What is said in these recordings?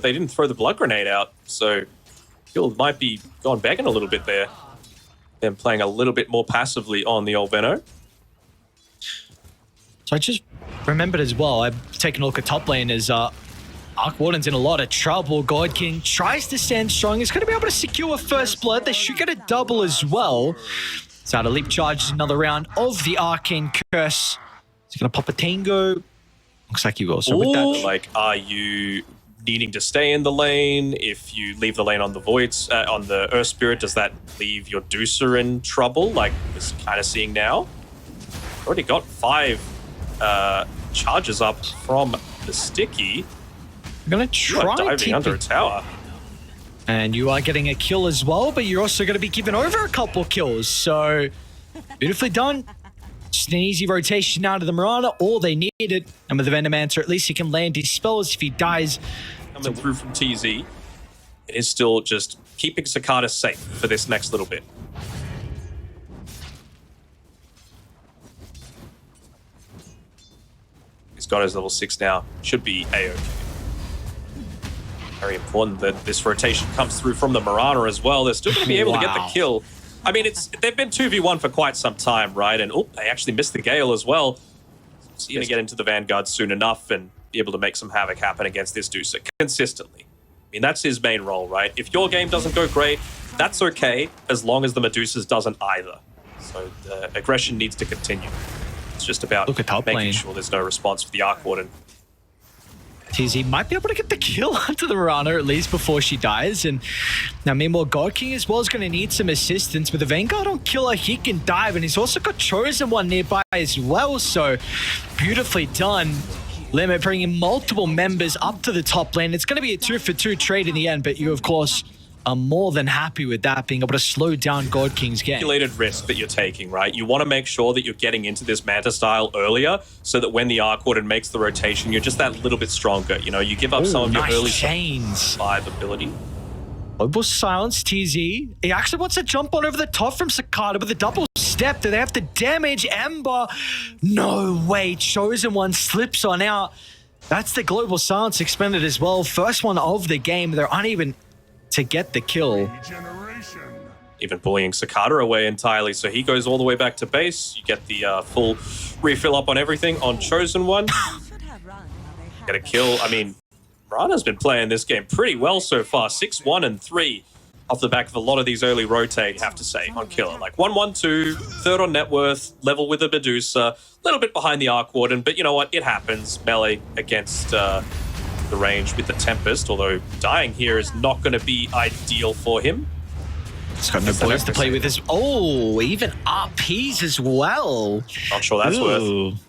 but they didn't throw the blood grenade out, so kill might be gone begging a little bit there. Them playing a little bit more passively on the old Venno. So I just remembered as well, I've taken a look at top lane as Arc Warden's in a lot of trouble. God King tries to stand strong. He's going to be able to secure first blood. They should get a double as well. So out of leap charges another round of the Arcane Curse. He's going to pop a Tango. Looks like you also with that. Like, are you needing to stay in the lane? If you leave the lane on the Voids, on the Earth Spirit, does that leave your Deucer in trouble? Like we're kind of seeing now. Already got 5 charges up from the Sticky. I'm going to try diving under a tower. And you are getting a kill as well, but you're also going to be given over a couple kills. So beautifully done. Just an easy rotation out of the Mirana, all they needed. And with the Venomancer, at least he can land his spells if he dies. Coming through from TZ, it is still just keeping Cicada safe for this next little bit. He's got his level 6 now. Should be A-OK. Very important that this rotation comes through from the Mirana as well. They're still going to be able to get the kill. I mean, they've been 2v1 for quite some time, right? And they actually missed the Gale as well. So you're going to get into the Vanguard soon enough and be able to make some havoc happen against this Deucer consistently. I mean, that's his main role, right? If your game doesn't go great, that's okay, as long as the Medusa's doesn't either. So the aggression needs to continue. It's just about making sure there's no response for the Arc Warden. TZ might be able to get the kill onto the Mirana at least before she dies. And now meanwhile, God King as well is going to need some assistance. With the Vanguard on killer, he can dive, and he's also got Chosen One nearby as well. So beautifully done. Limit bringing multiple members up to the top lane. It's going to be a 2-for-2 trade in the end, but you of course are more than happy with that, being able to slow down God King's game. Calculated risk that you're taking, right? You want to make sure that you're getting into this Manta style earlier so that when the Arc Warden makes the rotation, you're just that little bit stronger. You know, you give up some of your early chains 5 ability. Global Silence, TZ. He actually wants to jump on over the top from Cicada with a double step. Do they have to damage Ember? No way. Chosen One slips on out. That's the Global Silence expended as well. First one of the game. They're uneven to get the kill. Even bullying Cicada away entirely, so he goes all the way back to base. You get the full refill up on everything on Chosen One. Get a kill. I mean, Mirana's been playing this game pretty well so far. 6-1 and 3 off the back of a lot of these early rotate, have to say, on killer. Like 1-1-2, third on net worth, level with the Medusa, a little bit behind the Arc Warden, but you know what? It happens. Melee against the range with the Tempest, although dying here is not going to be ideal for him. He's got no bullets to play with his... Oh, even RPs as well. Not sure that's worth.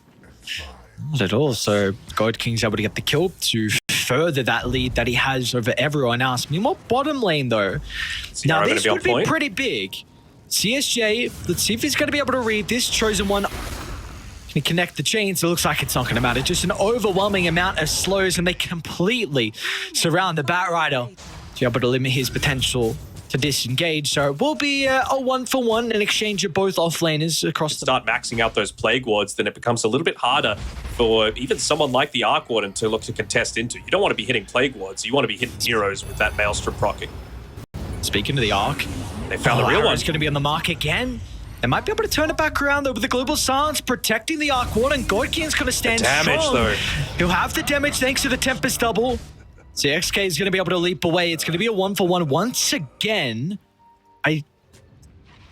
Not at all. So God King's able to get the kill to further that lead that he has over everyone else. Meanwhile, bottom lane though. Now this would be pretty big. CSJ, let's see if he's going to be able to read this Chosen One. Can connect the chains. It looks like it's not going to matter. Just an overwhelming amount of slows, and they completely surround the Batrider to be able to limit his potential to disengage. So it will be a 1-for-1 in exchange of both offlaners across the... Start maxing out those Plague Wards, then it becomes a little bit harder for even someone like the Arc Warden to look to contest into. You don't want to be hitting Plague Wards. You want to be hitting Zeros with that Maelstrom proccing. Speaking of the Arc, they found the real one. It's going to be on the mark again. They might be able to turn it back around though with the Global Silence protecting the Arc Warden. God King's going to stand strong. Though. He'll have the damage thanks to the Tempest double. So XK is going to be able to leap away. It's going to be a 1-for-1 once again. I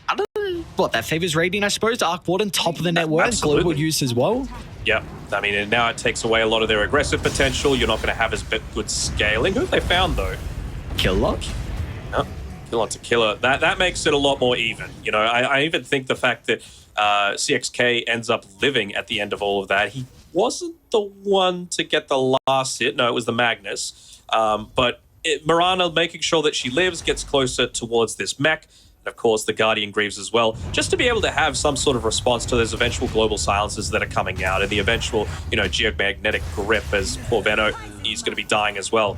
don't know what that favors rating, I suppose. Arc Warden, top of the network, global use as well. Yeah, I mean, and now it takes away a lot of their aggressive potential. You're not going to have as good scaling. Who have they found though? Killer. No. Kill onto killer. That makes it a lot more even. You know, I even think the fact that CXK ends up living at the end of all of that, he wasn't the one to get the last hit. No, it was the Magnus. But Mirana making sure that she lives, gets closer towards this mech, and of course the Guardian Greaves as well, just to be able to have some sort of response to those eventual global silences that are coming out, and the eventual, you know, geomagnetic grip as poor Venno, he's going to be dying as well.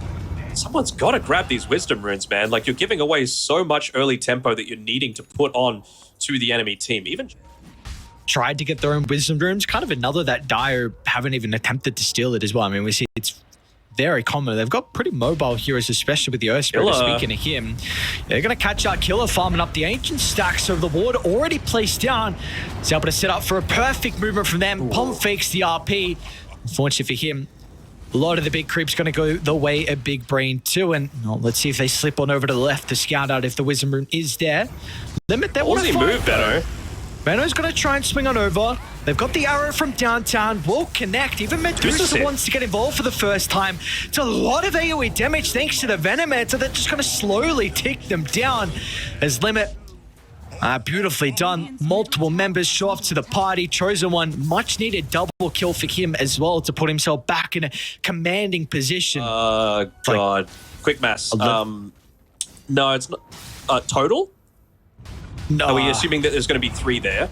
Someone's got to grab these wisdom runes, man. Like, you're giving away so much early tempo that you're needing to put on to the enemy team. Even tried to get their own wisdom runes. Kind of another that Dire haven't even attempted to steal it as well. I mean, we see it's very common. They've got pretty mobile heroes, especially with the Earth Spirit. Speaking of him, they're going to catch out Killer, farming up the Ancient stacks of the ward already placed down. He's able to set up for a perfect movement from them. Pump fakes the RP. Unfortunately for him, a lot of the big creeps going to go the way of Big Brain too. And let's see if they slip on over to the left to scout out if the Wisdom Rune is there. Limit that. What does he move, Benno? Benno's going to try and swing on over. They've got the arrow from downtown. Will connect. Even Medusa wants to get involved for the first time. It's a lot of AoE damage thanks to the Venomancer. They're just going to slowly tick them down as Limit. Beautifully done. Multiple members show up to the party. Chosen One, much needed double kill for him as well to put himself back in a commanding position. God. Quick mass. No, it's not. Total? No. Are we assuming that there's going to be 3 there?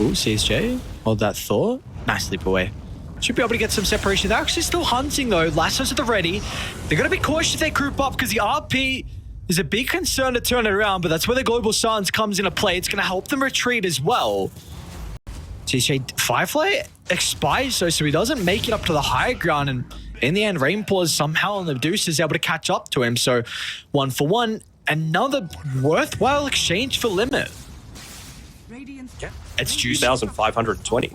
Ooh, CSJ. Hold that thought. Nice leap away. Should be able to get some separation. They're actually still hunting though. Lassos at the ready. They're going to be cautious if they group up because the RP is a big concern to turn it around, but that's where the Global Silence comes into play. It's going to help them retreat as well. CSJ Firefly expires though, so he doesn't make it up to the higher ground, and in the end, Rainpaw somehow on the Deuce is able to catch up to him. So 1 for 1. Another worthwhile exchange for Limit. Yeah. It's juicy. 2,520.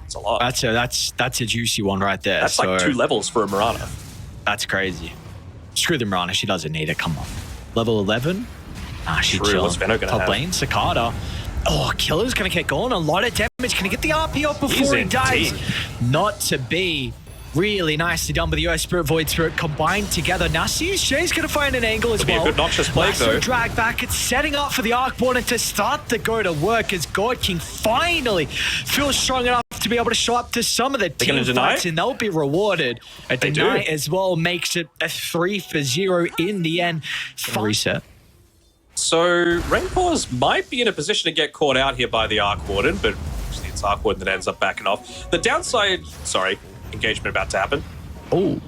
It's a lot. That's a juicy one right there. That's like 2 levels for a Mirana. That's crazy. Screw the Mirana. She doesn't need it. Come on. Level 11? She's chill. What's Venno gonna Top have? lane, Cicada. Oh, Killer's going to get going. A lot of damage. Can he get the RP off before he dies? Not to be. Really nicely done by the Earth Spirit, Void Spirit combined together. Now CSJ's going to find an angle as well. Be a good noxious plague though. Drag back. It's setting up for the Arcborn to start to go to work as God King finally feels strong enough to be able to show up to some of the team fights, and they'll be rewarded. A deny as well makes it a 3 for 0 in the end. Reset. So Rainpaws might be in a position to get caught out here by the Arc Warden, but actually it's Arc Warden that ends up backing off. The downside, engagement about to happen. Oh.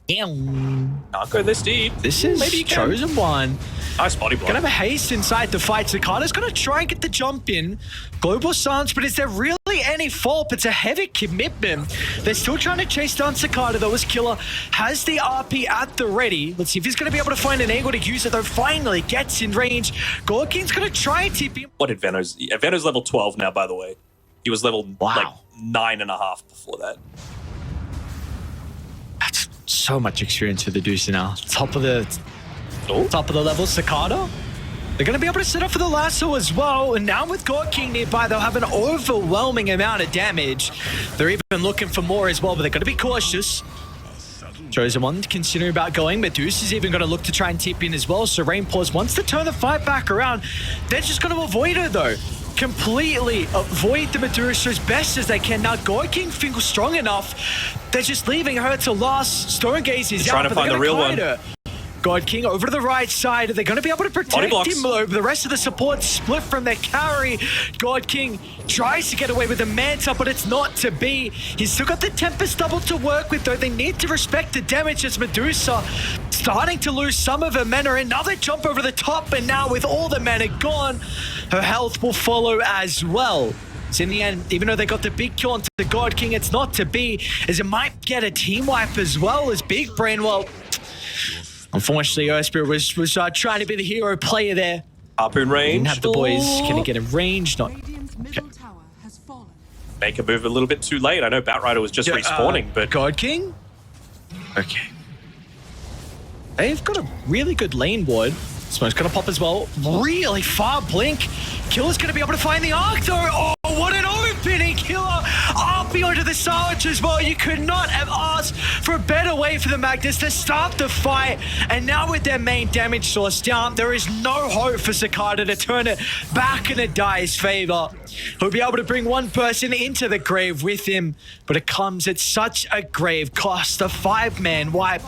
Can't go this deep. This is maybe Chosen One. Nice body block. Gonna have a haste inside the fight. Cicada's gonna try and get the jump in. Global Silence, but is there really any fault? It's a heavy commitment. They're still trying to chase down Cicada though, as Killer has the RP at the ready. Let's see if he's gonna be able to find an angle to use it though. Finally gets in range. God King's gonna try and TP him. What did Venno's? Venno's level 12 now, by the way. He was level like 9.5 before that. That's so much experience for the Deuce now. Top of the level, Cicada. They're going to be able to set up for the lasso as well. And now with God King nearby, they'll have an overwhelming amount of damage. They're even looking for more as well, but they're going to be cautious. Chosen One considering about going. Medusa's even going to look to try and tip in as well. So Rainpaws wants to turn the fight back around. They're just going to avoid her though. Completely avoid the Medusa as best as they can. Now God King feels strong enough. They're just leaving her to last. Stonegaze is out, trying to find the real one. God King over to the right side. They're going to be able to protect him though. The rest of the support split from their carry. God King tries to get away with the Manta, but it's not to be. He's still got the Tempest double to work with though. They need to respect the damage as Medusa starting to lose some of her mana. Another jump over the top, and now with all the mana gone, her health will follow as well. So in the end, even though they got the big kill onto the God King, it's not to be, as it might get a team wipe as well as Big Brain. Well, unfortunately, Earth Spirit was trying to be the hero player there. Harpoon range. Didn't have the boys. Can he get in range? Not. Okay. Make a move a little bit too late. I know Batrider was just respawning, but God King? Okay. They've got a really good lane ward. Smoke's gonna pop as well. Really far blink. Killer's gonna be able to find the arc though. Oh, what an opening! Killer RP onto the Sarge as well. You could not have asked for a better way for the Magnus to start the fight. And now with their main damage source down, there is no hope for Cicada to turn it back in a Die's favor. He'll be able to bring one person into the grave with him, but it comes at such a grave cost. A 5-man wipe.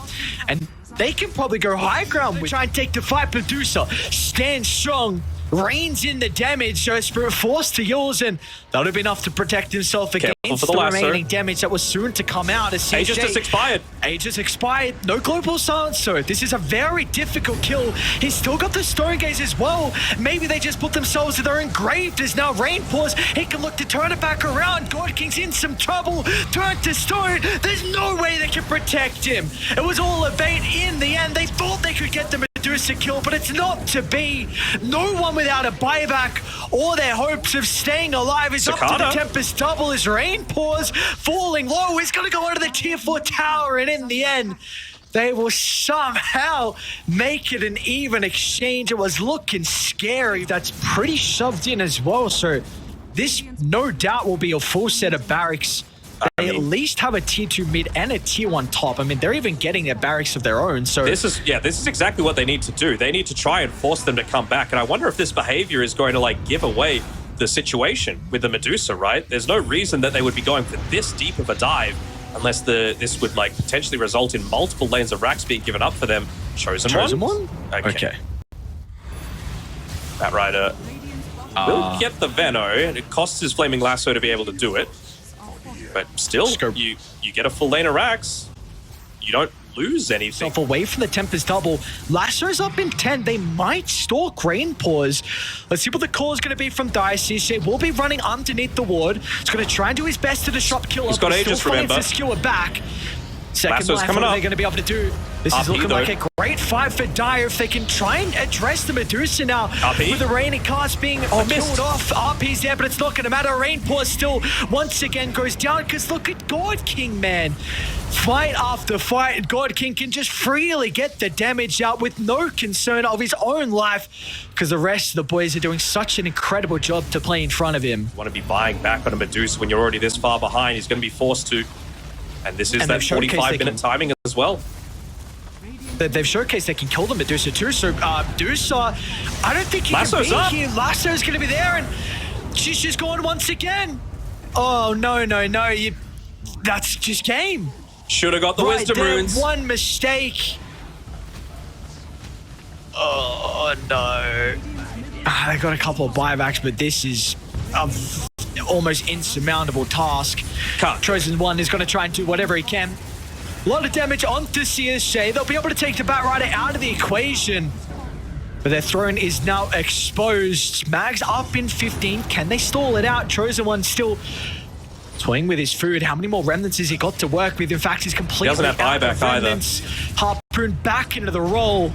And they can probably go high ground. We try and take the fight. Medusa stands strong. Reigns in the damage, so Spirit forced to use, and that would be enough to protect himself against the remaining damage that was soon to come out. As Aegis just expired. Aegis expired. No global silence, so this is a very difficult kill. He's still got the Stone Gaze as well. Maybe they just put themselves in their own grave. There's now Rain Pause. He can look to turn it back around. God King's in some trouble. Turned to stone. There's no way they can protect him. It was all a bait in the end. They thought they could get the Medusa kill, but it's not to be. No one without a buyback or their hopes of staying alive is up to the Tempest double as Rain Pause falling low. He's going to go under the tier 4 tower, and in the end, they will somehow make it an even exchange. It was looking scary. That's pretty shoved in as well. So this, no doubt, will be a full set of barracks. They at least have a tier 2 mid and a tier 1 top. I mean, they're even getting their barracks of their own. So this is exactly what they need to do. They need to try and force them to come back. And I wonder if this behavior is going to like give away the situation with the Medusa, right? There's no reason that they would be going for this deep of a dive unless this would like potentially result in multiple lanes of racks being given up for them. Chosen one? Okay. That Rider will get the Veno. It costs his Flaming Lasso to be able to do it. But still, you get a full lane of racks. You don't lose anything. Away from the Tempest double. Lasso's up in 10. They might stalk Rain Pause. Let's see what the call is going to be from DPC. Will be running underneath the ward. He's going to try and do his best to disrupt Killer. He's got Aegis, remember. To skewer back. Second Lasso's life, coming what up. are they going to be able to do? This is looking like a great fight for Dire if they can try and address the Medusa now. RP? With the raining cast being killed off. RP's there, but it's not going to matter. Rain Pause still once again goes down because look at God King, man. Fight after fight, God King can just freely get the damage out with no concern of his own life because the rest of the boys are doing such an incredible job to play in front of him. You want to be buying back on a Medusa when you're already this far behind. He's going to be forced to. And this is that 45-minute timing as well. They've showcased they can kill the Medusa too. So Medusa, I don't think he Lasso's can be here. Lasso's going to be there, and she's just gone once again. Oh, no. That's just game. Should have got the Wisdom Runes. One mistake. Oh, no. They got a couple of buybacks, but this is almost insurmountable task. Chosen one is going to try and do whatever he can. A lot of damage onto CSJ. They'll be able to take the Bat Rider out of the equation. But their throne is now exposed. Mags up in 15. Can they stall it out? Chosen one still toying with his food. How many more remnants has he got to work with? In fact, he's completely doesn't have buyback either. Harpoon back into the roll.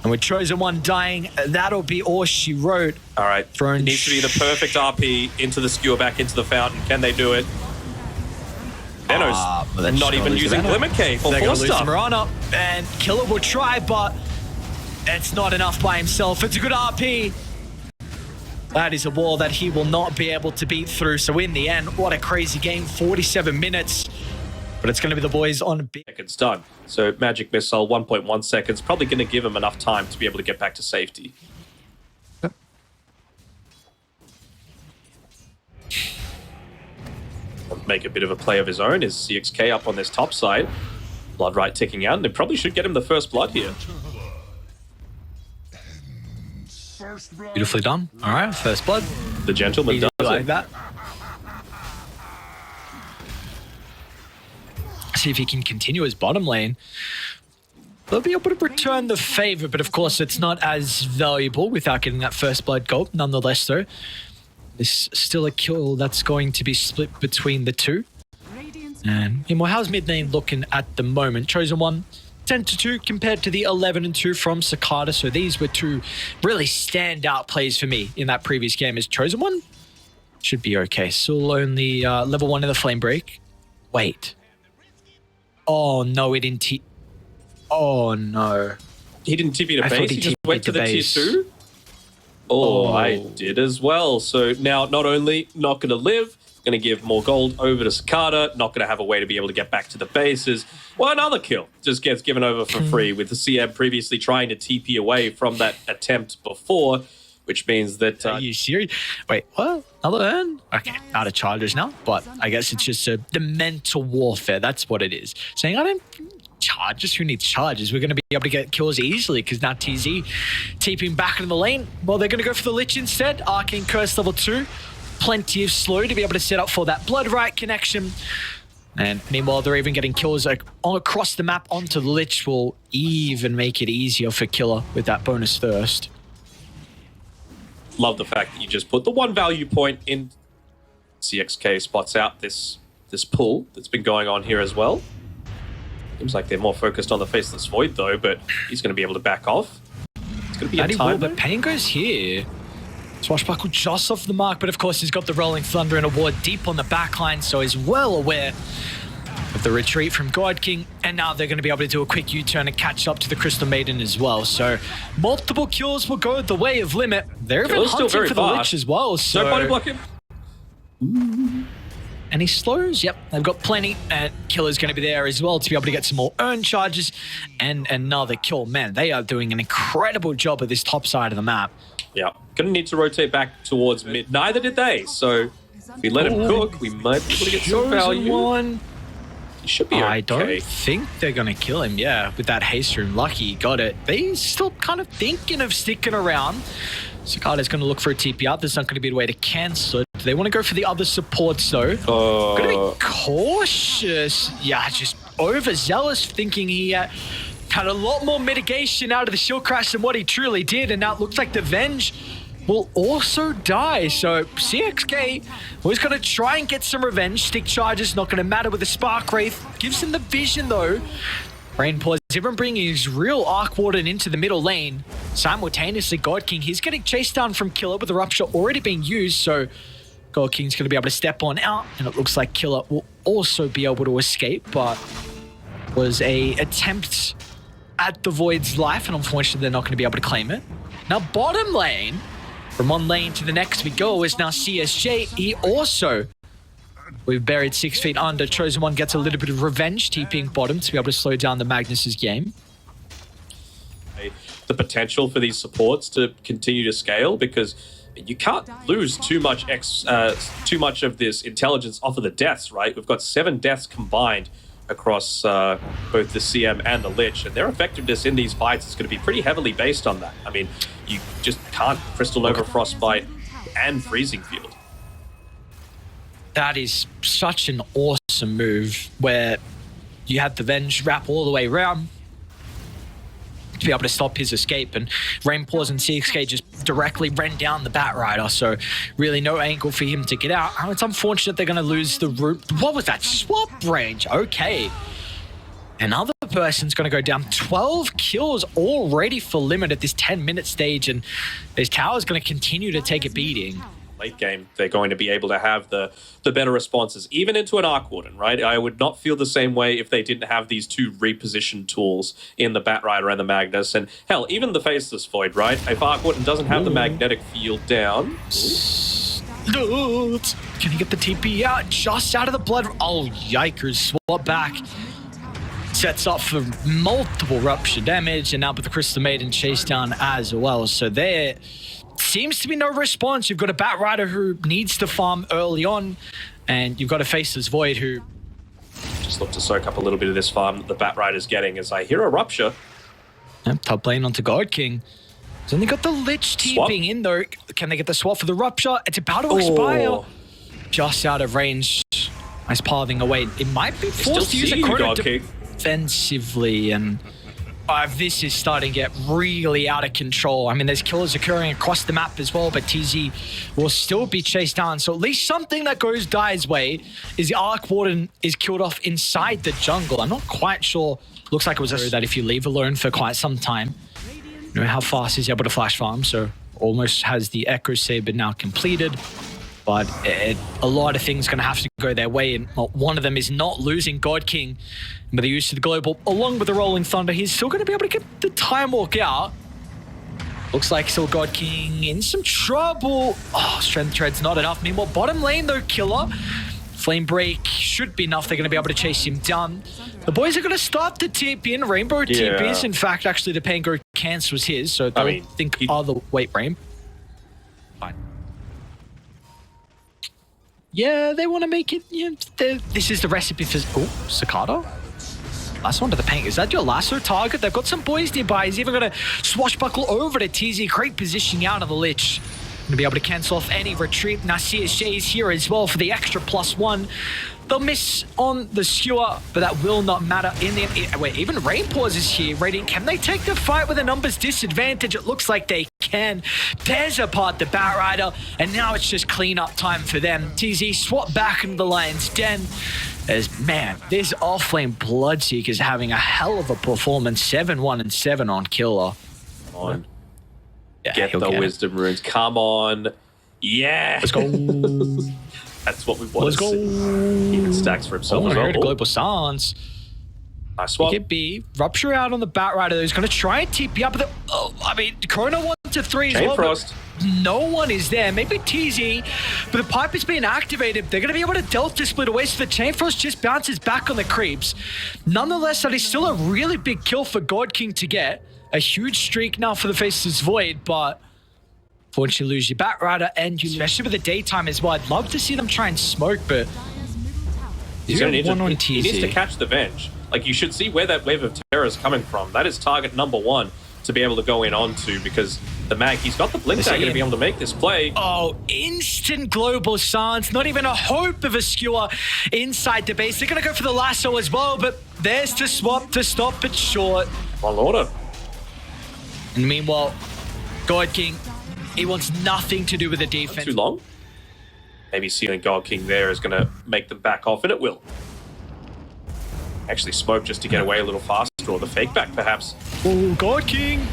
And with Chosen one dying, that'll be all she wrote. All right. It needs to be the perfect RP into the skewer, back into the fountain. Can they do it? Veno's not even using Glimmer Cave or They're going to lose stuff. Mirana, and Killer will try, but it's not enough by himself. It's a good RP. That is a wall that he will not be able to beat through. So in the end, what a crazy game. 47 minutes. But it's going to be the boys on big. Seconds done. So Magic Missile, 1.1 seconds. Probably going to give him enough time to be able to get back to safety. Yep. Make a bit of a play of his own. Is CXK up on this top side? Blood right ticking out. And they probably should get him the first blood here. Beautifully done. All right, first blood. The gentleman does like it. that. See if he can continue his bottom lane. They'll be able to return the favor, but of course it's not as valuable without getting that first blood gold. Nonetheless, though, it's still a kill that's going to be split between the two. And meanwhile, how's mid lane looking at the moment? Chosen one, 10-2 compared to the 11-2 from Cicada. So these were two really standout plays for me in that previous game. As Chosen one should be okay. Still only level 1 in the flame break. Wait. Oh no, it didn't. Oh no. He didn't TP to base, he just went to the tier 2? Oh, I did as well. So now not only not going to live, going to give more gold over to Cicada, not going to have a way to be able to get back to the bases. Well, another kill just gets given over for free with the CM previously trying to TP away from that attempt before, which means that... Are you serious? Wait, what? Another earn? Okay, out of charges now, but I guess it's just the mental warfare. That's what it is. Saying, I don't charges? Who needs charges? We're going to be able to get kills easily because now TZ TPing back into the lane. Well, they're going to go for the Lich instead. Arcane Curse level 2. Plenty of slow to be able to set up for that Blood Right connection. And meanwhile, they're even getting kills like all across the map onto the Lich will even make it easier for Killer with that bonus thirst. Love the fact that you just put the one value point in. CXK spots out this pull that's been going on here as well. Seems like they're more focused on the Faceless Void though, but he's going to be able to back off. It's going to be a time. But Pain goes here. Swashbuckle just off the mark, but of course he's got the Rolling Thunder and a ward deep on the backline, so he's well aware of the retreat from God King, and now they're going to be able to do a quick U-turn and catch up to the Crystal Maiden as well. So multiple kills will go the way of Limit. They're even hunting for the Lich as well. So body block him. And he slows. Yep, they've got plenty, and Killer's going to be there as well to be able to get some more earn charges and another kill. Man, they are doing an incredible job of this top side of the map. Yeah, gonna need to rotate back towards mid. Neither did they, so if we let him cook, we might be able to get some value. He should be okay. I don't think they're gonna kill him, yeah, with that haste room. Lucky he got it. They're still kind of thinking of sticking around. Cicada's gonna look for a TP out. There's not gonna be a way to cancel it. They want to go for the other supports though. Gonna be cautious. Yeah, just overzealous, thinking he had a lot more mitigation out of the shield crash than what he truly did, and now it looks like the Venge will also die. So CXK was going to try and get some revenge. Stick charges, not going to matter with the Spark Wraith. Gives him the vision though. Rainpause, even bringing his real Arc Warden into the middle lane. Simultaneously, God King, he's getting chased down from Killer with the Rupture already being used, so God King's going to be able to step on out, and it looks like Killer will also be able to escape, but was a attempt at the Void's life, and unfortunately they're not going to be able to claim it. Now bottom lane, from one lane to the next we go, is now CSJ. He also, we've buried 6 feet under. Chosen One gets a little bit of revenge, TPing bottom to be able to slow down the Magnus's game. The potential for these supports to continue to scale, because you can't lose too much of this intelligence off of the deaths, right? We've got 7 deaths combined across both the CM and the Lich, and their effectiveness in these fights is going to be pretty heavily based on that. I mean, you just can't Crystal Nova, Frostbite, and Freezing Field. That is such an awesome move, where you had the Venge wrap all the way around to be able to stop his escape, and Rainpause and CXK just directly ran down the Batrider, so really no angle for him to get out. Oh, it's unfortunate they're going to lose the root. What was that? Swap range. Okay. Another person's going to go down. 12 kills already for Limit at this 10-minute stage, and this tower's going to continue to take a beating. Late game, they're going to be able to have the better responses, even into an Arc Warden, right? I would not feel the same way if they didn't have these 2 reposition tools in the Batrider and the Magnus, and hell, even the Faceless Void, right? If Arc Warden doesn't have the magnetic field down... Can he get the TP out? Just out of the blood... Oh, yikers. Swap back. Sets up for multiple Rupture damage, and now with the Crystal Maiden chase down as well. So there seems to be no response. You've got a Batrider who needs to farm early on, and you've got a Faceless Void who... Just look to soak up a little bit of this farm that the Batrider's getting as I hear a Rupture. Yep, top lane onto God King. So then they got the Lich TPing in though. Can they get the swap for the Rupture? It's about to expire. Just out of range. Nice pathing away. It might be forced to use a chrono defensively, and this is starting to get really out of control. I mean, there's killers occurring across the map as well, but TZ will still be chased down. So at least something that goes Dai's way is the Arc Warden is killed off inside the jungle. I'm not quite sure. Looks like it was a that if you leave alone for quite some time, you know how fast he's able to flash farm. So almost has the Echo Saber now completed. But a lot of things going to have to go their way, and one of them is not losing God King. With the use of the Global, along with the Rolling Thunder, he's still going to be able to get the Time Walk out. Looks like still God King in some trouble. Oh, Strength Tread's not enough. Meanwhile, bottom lane though, Killer. Flame Break should be enough. They're going to be able to chase him down. The boys are going to start to tip in. Rainbow TPs. In fact, actually, the Pango cancels his, so they'll think other... Wait, Rain? Fine. Yeah, they want to make it... Yeah, this is the recipe for... Oh, Cicada? Lasso onto the paint. Is that your lasso target? They've got some boys nearby. He's even going to swashbuckle over to TZ. Great positioning out of the Lich. Going to be able to cancel off any retreat. Now CSJ is here as well for the extra +1. They'll miss on the skewer, but that will not matter in the end. Wait, even Rainpaws is here. Radiant, can they take the fight with a numbers disadvantage? It looks like they can. Tears apart the Batrider, and now it's just cleanup time for them. TZ swap back into the Lion's Den. As, man, this offlane Bloodseeker is having a hell of a performance. 7-1 and 7 on Killer. Come on. Yeah, get the wisdom runes. Come on. Yeah. Let's go. That's what we want. Let's to go. See. Even stacks for himself as well. Global Silence. Nice swap. It be Rupture out on the Batrider. He's going to try and TP up. I mean, Chrono 1 to 3 as well. Frost. No one is there. Maybe TZ, but the pipe is being activated. They're going to be able to Delta split away, so the Chain Frost just bounces back on the creeps. Nonetheless, that is still a really big kill for God King to get. A huge streak now for the Faceless Void, but fortunately lose your Batrider, and you, especially with the daytime as well. I'd love to see them try and smoke, but he's going to need he needs to catch the Venge. Like, you should see where that wave of terror is coming from. That is target number 1 to be able to go in onto, because the Mag, he's got the blink dagger to be able to make this play. Oh, instant global silence. Not even a hope of a skewer inside the base. They're going to go for the lasso as well, but there's the swap to stop it short. On order. And meanwhile, God King, he wants nothing to do with the defense. Too long? Maybe seeing God King there is going to make them back off, and it will. Actually smoke just to get away a little faster, or the fake back perhaps. Oh, God King.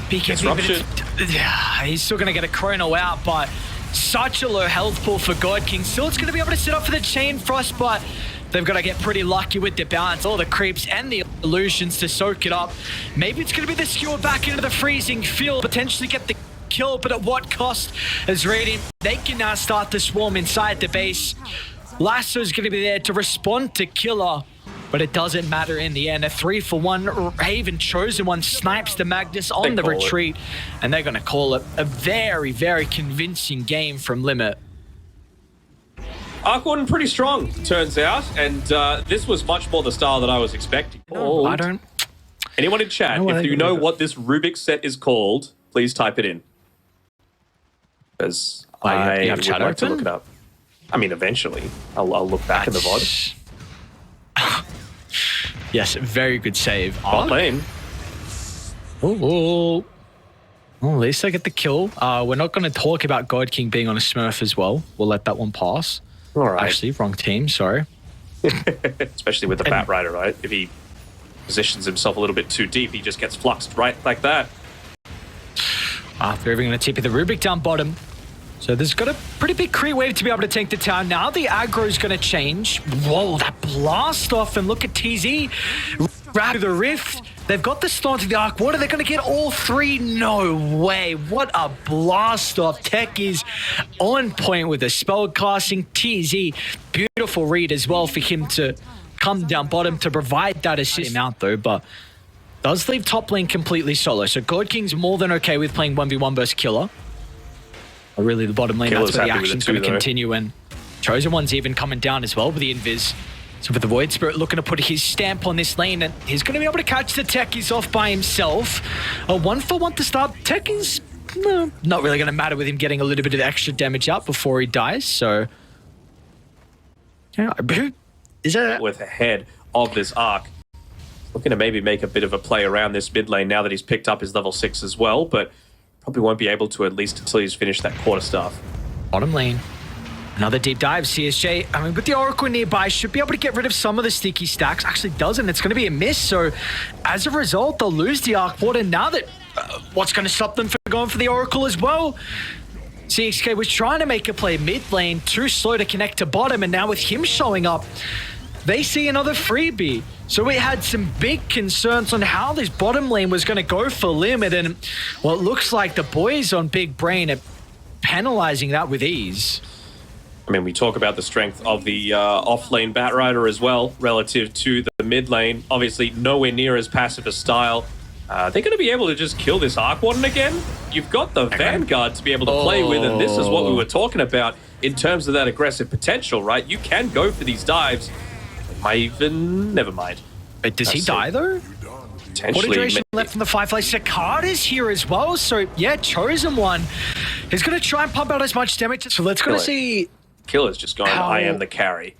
Disruption. Yeah, he's still going to get a Chrono out, but such a low health pool for God King. Still, it's going to be able to sit up for the Chain Frost, but they've got to get pretty lucky with the balance. All the creeps and the illusions to soak it up. Maybe it's going to be the skewer back into the freezing field, potentially get the kill, but at what cost? As Radiant, they can now start to swarm inside the base. Lasso's going to be there to respond to Killer, but it doesn't matter in the end. A 3-for-1 Haven Chosen One snipes the Magnus on the retreat, and they're going to call it a very, very convincing game from Limit. Arc pretty strong, turns out, and this was much more the style that I was expecting. No, I don't. Anyone in chat, if you know what this Rubik's set is called, please type it in. Because I would like to look it up. I mean, eventually. I'll look back in the VOD. Yes, very good save. Bot lane. Oh, well, at least I get the kill. We're not going to talk about God King being on a Smurf as well. We'll let that one pass. All right. Actually, wrong team, sorry. Especially with the Batrider, right? If he positions himself a little bit too deep, he just gets fluxed right like that. They're even going to TP the Rubik down bottom. So there's got a pretty big Kree wave to be able to take the town. Now the aggro's going to change. Whoa, that blast off, and look at TZ. Right the rift. They've got the stun to the Arc Water. They're going to get all 3. No way. What a blast off. Tech is on point with the spell casting. TZ, beautiful read as well for him to come down bottom to provide that assist out though, but does leave top lane completely solo. So God King's more than okay with playing 1v1 versus Killer. Or really the bottom lane, Killer's that's where the action's going to continue, and Chosen One's even coming down as well with the invis. So with the Void Spirit looking to put his stamp on this lane, and he's going to be able to catch the Tech. He's off by himself. A 1-for-1 to start. Tech is not really going to matter with him getting a little bit of extra damage out before he dies, so... Yeah, is that... With ahead of this Arc. Looking to maybe make a bit of a play around this mid lane now that he's picked up his level 6 as well, but probably won't be able to at least until he's finished that quarterstaff. Bottom lane. Another deep dive. CSJ, I mean, with the Oracle nearby, should be able to get rid of some of the sticky stacks. Actually doesn't. It's going to be a miss. So as a result, they'll lose the Arc Water. Now that what's going to stop them from going for the Oracle as well? CXK was trying to make a play mid lane, too slow to connect to bottom, and now with him showing up, they see another freebie. So we had some big concerns on how this bottom lane was going to go for Limit, and well, it looks like the boys on Big Brain are penalizing that with ease. I mean, we talk about the strength of the off-lane Batrider as well, relative to the mid lane. Obviously, nowhere near as passive a style. They're going to be able to just kill this Arc Warden again. You've got the Vanguard to be able to play with, and this is what we were talking about in terms of that aggressive potential, right? You can go for these dives. Never mind. But does he die, though? Potentially. Duration left from the Firefly. Cicada's here as well. So, yeah, Chosen One is going to try and pump out as much damage. So let's go to see... Killer's just going, I am the carry.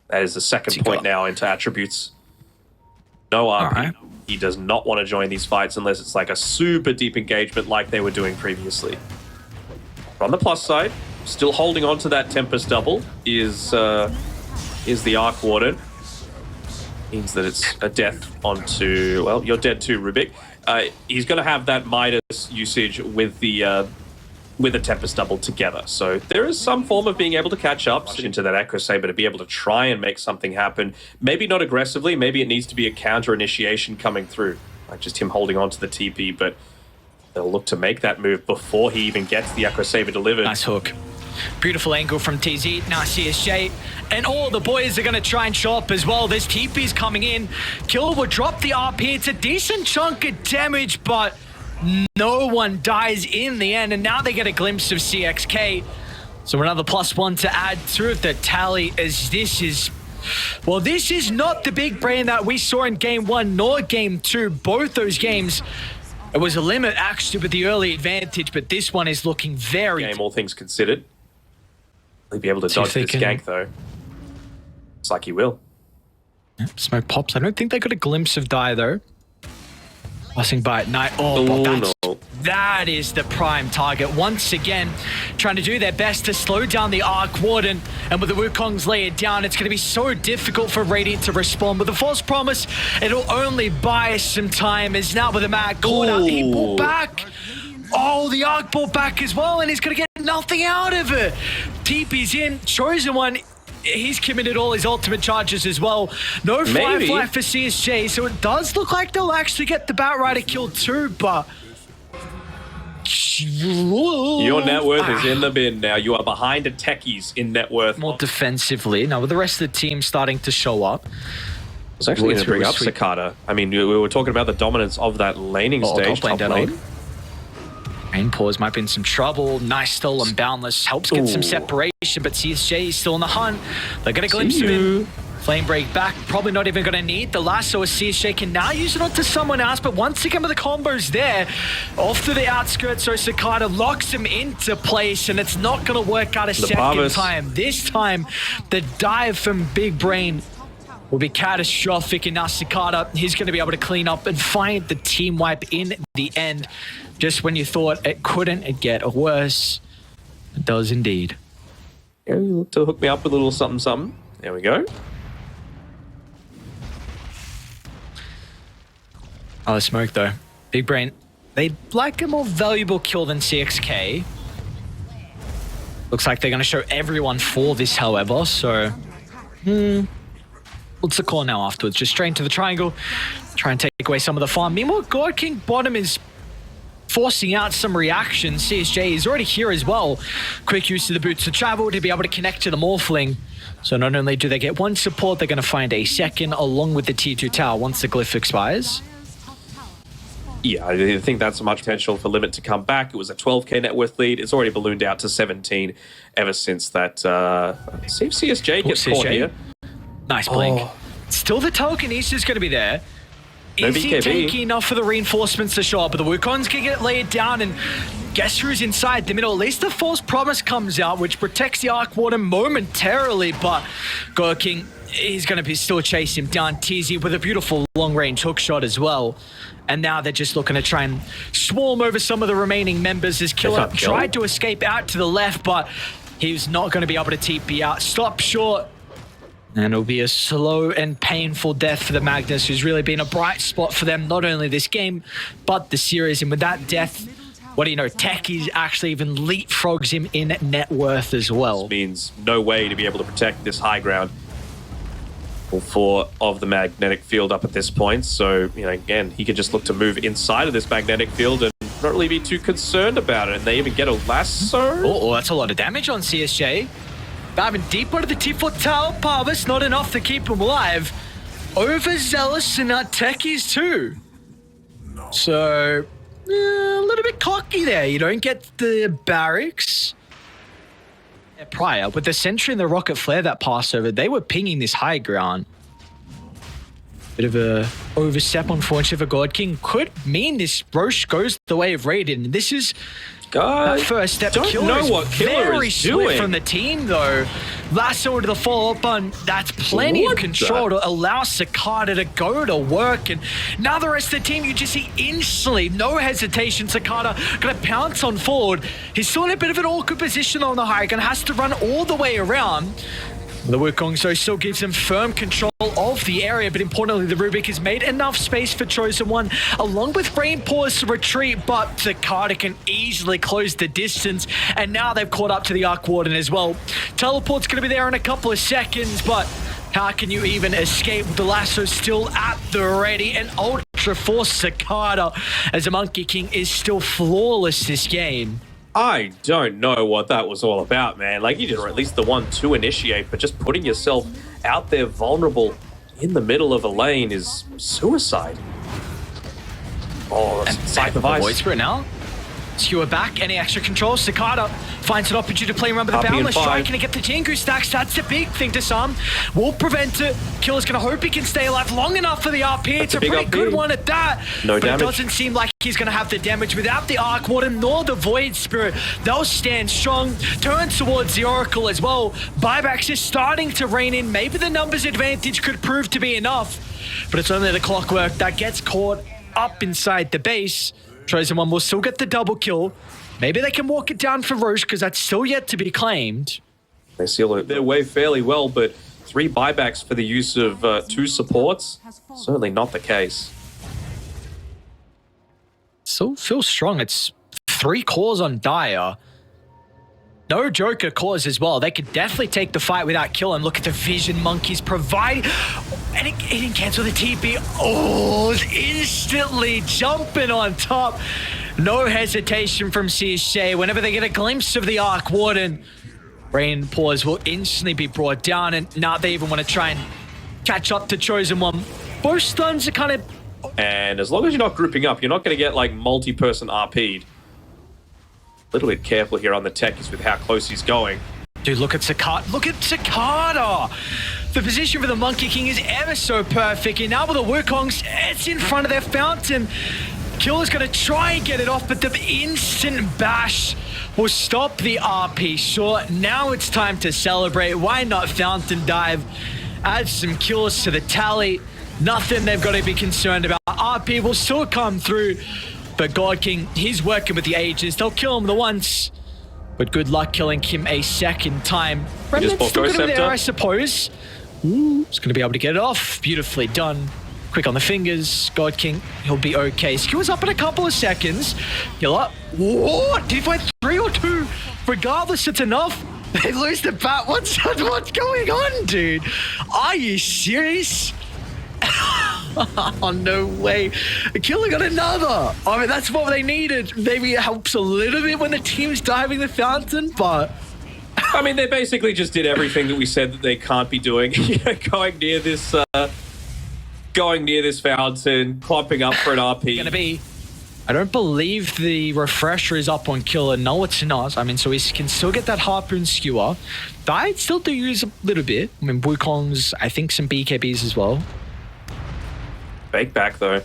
That is the second point now into attributes. No RP. Right. He does not want to join these fights unless it's like a super deep engagement like they were doing previously. But on the plus side, still holding on to that Tempest double is the Arc Warden. Means that it's a death onto, well, you're dead too, Rubik. He's going to have that Midas usage with the Tempest double together. So there is some form of being able to catch up into that Echo Saber to be able to try and make something happen. Maybe not aggressively, maybe it needs to be a counter initiation coming through. Like just him holding on to the TP, but they'll look to make that move before he even gets the Echo Saber delivered. Nice hook. Beautiful angle from TZ, now CSJ, and all the boys are going to try and show up as well. There's TP's coming in. Killer will drop the RP. It's a decent chunk of damage, but no one dies in the end, and now they get a glimpse of CXK. So another +1 to add to the tally, as this is... Well, this is not the big brain that we saw in Game 1 nor Game 2. Both those games, it was a limit actually with the early advantage, but this one is looking very... Game, all things considered. He'll be able to dodge this gank, though. It's like he will. Yep, smoke pops. I don't think they got a glimpse of Die, though. Passing by at night. Oh, no. That is the prime target. Once again, trying to do their best to slow down the Arc Warden. And with the Wukong's layered down, it's going to be so difficult for Radiant to respond. With the False Promise, it'll only buy some time. As now with the Mag corner, he pulled back. Oh, the Arc pulled back as well, and he's going to get nothing out of it. TP's in. Chosen One, he's committed all his ultimate charges as well. No Firefly for CSJ, so it does look like they'll actually get the Batrider kill too, but... Your net worth is in the bin now. You are behind the techies in net worth. More defensively. Now, with the rest of the team starting to show up... I was actually going to bring up Cicada. I mean, we were talking about the dominance of that laning stage, top lane. Rain Paws might be in some trouble. Nice stolen Boundless helps get some separation, but CSJ is still on the hunt. They're going to glimpse him in. Flame break back, probably not even going to need the lasso as CSJ can now use it onto someone else, but once again with the combos there, off to the outskirts, so Cicada locks him into place, and it's not going to work out a second time. This time, the dive from Big Brain will be catastrophic, and now Cicada, he's going to be able to clean up and find the team wipe in the end. Just when you thought it couldn't get worse, it does indeed. Yeah, you look to hook me up with a little something, something. There we go. Oh, the smoke though. Big Brain, they'd like a more valuable kill than CXK. Looks like they're going to show everyone for this, however, so... What's the call now afterwards? Just straight into the triangle. Try and take away some of the farm. Meanwhile, God King bottom is forcing out some reaction. CSJ is already here as well. Quick use of the boots to travel to be able to connect to the Morphling. So not only do they get one support, they're going to find a second along with the tier 2 tower once the glyph expires. Yeah, I think that's much potential for Limit to come back. It was a 12k net worth lead. It's already ballooned out to 17 ever since that. See if CSJ gets caught here. Nice blink. Still the telekinesis is going to be there. Is he taking enough for the reinforcements to show up? But the Wukong's going to get laid down, and guess who's inside the middle? At least the False Promise comes out, which protects the Arc Warden momentarily, but God King, he's going to be still chase him down. TZ with a beautiful long-range hook shot as well. And now they're just looking to try and swarm over some of the remaining members as Killer tried to escape out to the left, but he was not going to be able to TP out. Stop short. And it'll be a slow and painful death for the Magnus, who's really been a bright spot for them, not only this game, but the series. And with that death, what do you know, Techies actually even leapfrogs him in net worth as well. This means no way to be able to protect this high ground. All 4 of the magnetic field up at this point. So, you know, again, he could just look to move inside of this magnetic field and not really be too concerned about it. And they even get a lasso. Oh, that's a lot of damage on CSJ. Diving deep under the T4 tower, Parvis, not enough to keep him alive. Overzealous and Techies too. So, a little bit cocky there. You don't get the barracks. Prior, with the Sentry and the Rocket Flare that passed over, they were pinging this high ground. Bit of a overstep, unfortunately, for God King. Could mean this Roche goes the way of Raiden. And this is that first step. Don't know what Killer very is swift doing from the team, though. Lasso to the follow-up button. That's plenty of control to allow Cicada to go to work. And now the rest of the team, you just see instantly, no hesitation, Cicada gonna pounce on forward. He's still in a bit of an awkward position on the high ground, has to run all the way around. The Wukong still gives him firm control of the area, but importantly, the Rubik has made enough space for Chosen One, along with Rainpaw's to retreat, but Cicada can easily close the distance, and now they've caught up to the Arc Warden as well. Teleport's going to be there in a couple of seconds, but how can you even escape with the lasso still at the ready? And Ultra Force Cicada, as the Monkey King is still flawless this game. I don't know what that was all about, man. Like, you did at least the 1-2 initiate, but just putting yourself out there vulnerable in the middle of a lane is suicide. Oh, that's Scythe of Ice. Void Spirit now. Skewer back, any extra control. Cicada finds an opportunity to play around with the Boundless Strike. Can he get the Jingu stacks? That's the big thing to some. Will prevent it. Killer's going to hope he can stay alive long enough for the RP. It's a pretty good one at that. No damage. It doesn't seem like he's going to have the damage without the Arc Warden nor the Void Spirit. They'll stand strong. Turns towards the Oracle as well. Buybacks is starting to rein in. Maybe the numbers advantage could prove to be enough, but it's only the clockwork that gets caught up inside the base. Chosen One will still get the double kill. Maybe they can walk it down for Roche because that's still yet to be claimed. They seal their way fairly well, but 3 buybacks for the use of 2 supports? Certainly not the case. Still feels strong. It's 3 cores on Dire. No Joker cores as well. They could definitely take the fight without killing. Look at the vision monkeys providing. And it didn't cancel the TP. Oh, instantly jumping on top. No hesitation from CSJ. Whenever they get a glimpse of the Arc Warden, Rainpaws will instantly be brought down. And now they even want to try and catch up to Chosen One. Both stuns are kind of... And as long as you're not grouping up, you're not going to get like multi-person RP'd. A little bit careful here on the techies with how close he's going. Dude, look at Cicada. Look at Cicada. The position for the Monkey King is ever so perfect. And now with the Wukongs, it's in front of their fountain. Killer's going to try and get it off, but the instant bash will stop the RP short. Now it's time to celebrate. Why not fountain dive? Add some kills to the tally. Nothing they've got to be concerned about. RP will still come through. But God King, he's working with the Aegis. They'll kill him the once, but good luck killing him a second time. Remnant's still going to be there, I suppose. Ooh, he's going to be able to get it off. Beautifully done. Quick on the fingers. God King, he'll be okay. Skewers up in a couple of seconds. Heal up. What? Did he fight 3 or 2? Regardless, it's enough. They lose the bat. What's going on, dude? Are you serious? Oh, no way. Killer got another. I mean, that's what they needed. Maybe it helps a little bit when the team's diving the fountain, but... I mean, they basically just did everything that we said that they can't be doing. Going near this fountain, clumping up for an RP. Gonna be... I don't believe the refresher is up on Killer. No, it's not. I mean, so he can still get that Harpoon Skewer. I still do use a little bit. I mean, Wukongs, I think some BKBs as well. Fake back though.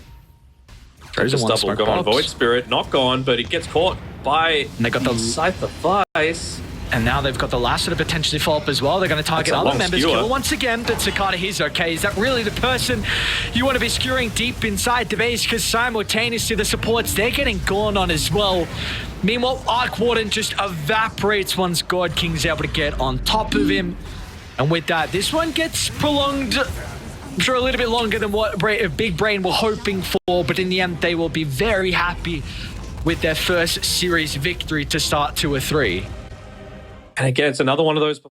Just double gone. Void Spirit not gone, but it gets caught by and they got the Scythe of Ice. And now they've got the lasso to potentially follow up as well. They're going to target other members. Kill once again, but Cicada, he's okay. Is that really the person you want to be skewering deep inside the base? Because simultaneously the supports, they're getting gone on as well. Meanwhile, Arc Warden just evaporates once God King's able to get on top of him. And with that, this one gets prolonged. I'm sure a little bit longer than what Big Brain were hoping for, but in the end, they will be very happy with their first series victory to start 2 or 3. And again, it's another one of those...